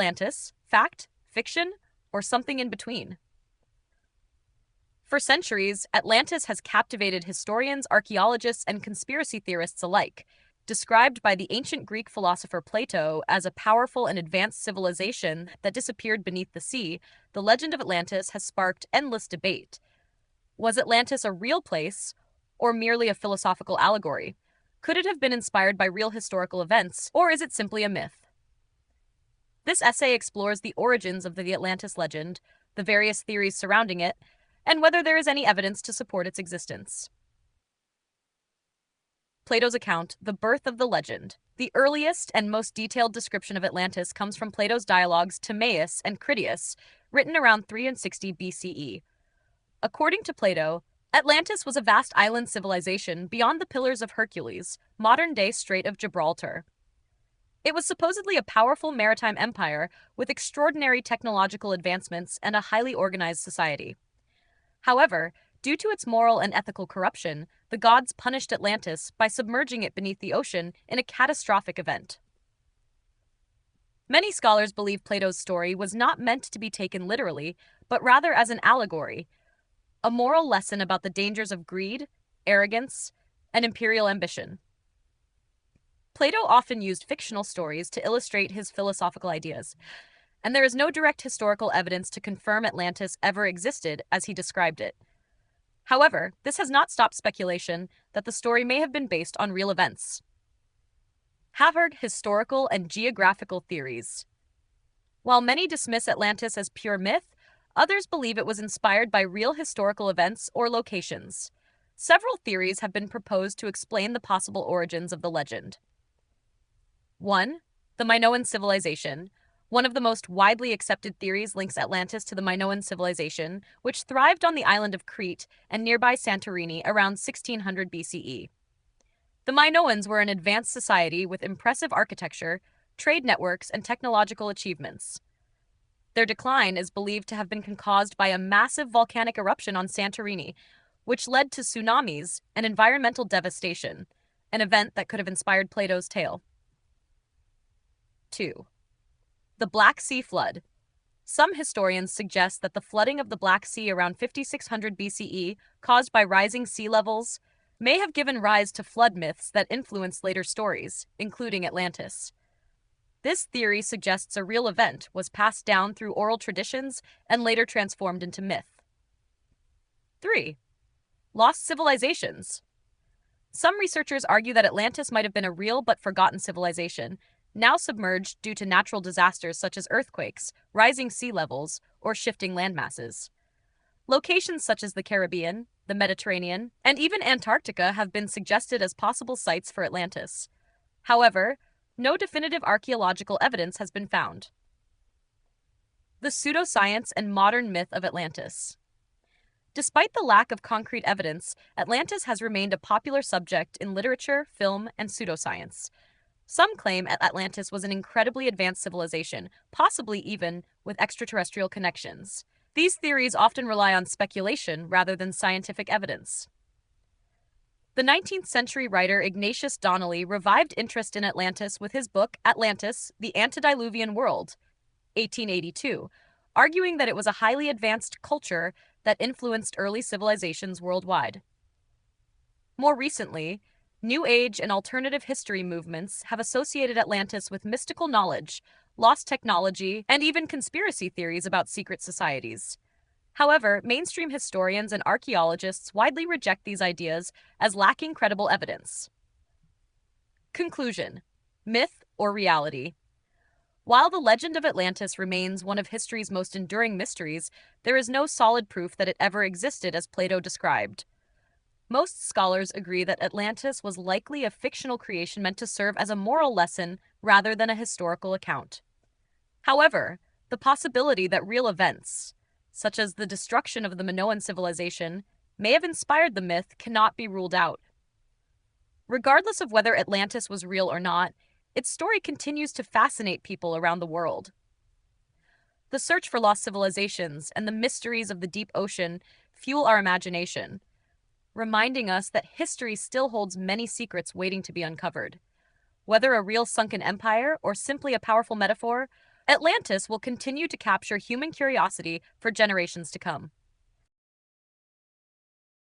Atlantis fact, fiction, or something in between? For centuries, Atlantis has captivated historians, archaeologists, and conspiracy theorists alike. Described by the ancient Greek philosopher Plato as a powerful and advanced civilization that disappeared beneath the sea, the legend of Atlantis has sparked endless debate. Was Atlantis a real place, or merely a philosophical allegory? Could it have been inspired by real historical events, or is it simply a myth? This essay explores the origins of the Atlantis legend, the various theories surrounding it, and whether there is any evidence to support its existence. Plato's account, The Birth of the Legend. The earliest and most detailed description of Atlantis comes from Plato's dialogues Timaeus and Critias, written around 360 BCE. According to Plato, Atlantis was a vast island civilization beyond the Pillars of Hercules, modern-day Strait of Gibraltar. It was supposedly a powerful maritime empire with extraordinary technological advancements and a highly organized society. However, due to its moral and ethical corruption, the gods punished Atlantis by submerging it beneath the ocean in a catastrophic event. Many scholars believe Plato's story was not meant to be taken literally, but rather as an allegory, a moral lesson about the dangers of greed, arrogance, and imperial ambition. Plato often used fictional stories to illustrate his philosophical ideas, and there is no direct historical evidence to confirm Atlantis ever existed as he described it. However, this has not stopped speculation that the story may have been based on real events. Harvard historical and geographical theories. While many dismiss Atlantis as pure myth, others believe it was inspired by real historical events or locations. Several theories have been proposed to explain the possible origins of the legend. 1. The Minoan civilization. One of the most widely accepted theories links Atlantis to the Minoan civilization, which thrived on the island of Crete and nearby Santorini around 1600 BCE. The Minoans were an advanced society with impressive architecture, trade networks, and technological achievements. Their decline is believed to have been caused by a massive volcanic eruption on Santorini, which led to tsunamis and environmental devastation, an event that could have inspired Plato's tale. 2. The Black Sea Flood. Some historians suggest that the flooding of the Black Sea around 5600 BCE, caused by rising sea levels, may have given rise to flood myths that influenced later stories, including Atlantis. This theory suggests a real event was passed down through oral traditions and later transformed into myth. 3. Lost civilizations. Some researchers argue that Atlantis might have been a real but forgotten civilization, now submerged due to natural disasters such as earthquakes, rising sea levels, or shifting landmasses. Locations such as the Caribbean, the Mediterranean, and even Antarctica have been suggested as possible sites for Atlantis. However, no definitive archaeological evidence has been found. The pseudoscience and modern myth of Atlantis. Despite the lack of concrete evidence, Atlantis has remained a popular subject in literature, film, and pseudoscience. Some claim Atlantis was an incredibly advanced civilization, possibly even with extraterrestrial connections. These theories often rely on speculation rather than scientific evidence. The 19th century writer Ignatius Donnelly revived interest in Atlantis with his book Atlantis, the Antediluvian World, 1882, arguing that it was a highly advanced culture that influenced early civilizations worldwide. More recently, New Age and alternative history movements have associated Atlantis with mystical knowledge, lost technology, and even conspiracy theories about secret societies. However, mainstream historians and archaeologists widely reject these ideas as lacking credible evidence. Conclusion: myth or reality? While the legend of Atlantis remains one of history's most enduring mysteries, there is no solid proof that it ever existed as Plato described. Most scholars agree that Atlantis was likely a fictional creation meant to serve as a moral lesson rather than a historical account. However, the possibility that real events, such as the destruction of the Minoan civilization, may have inspired the myth cannot be ruled out. Regardless of whether Atlantis was real or not, its story continues to fascinate people around the world. The search for lost civilizations and the mysteries of the deep ocean fuel our imagination, reminding us that history still holds many secrets waiting to be uncovered. Whether a real sunken empire or simply a powerful metaphor, Atlantis will continue to capture human curiosity for generations to come.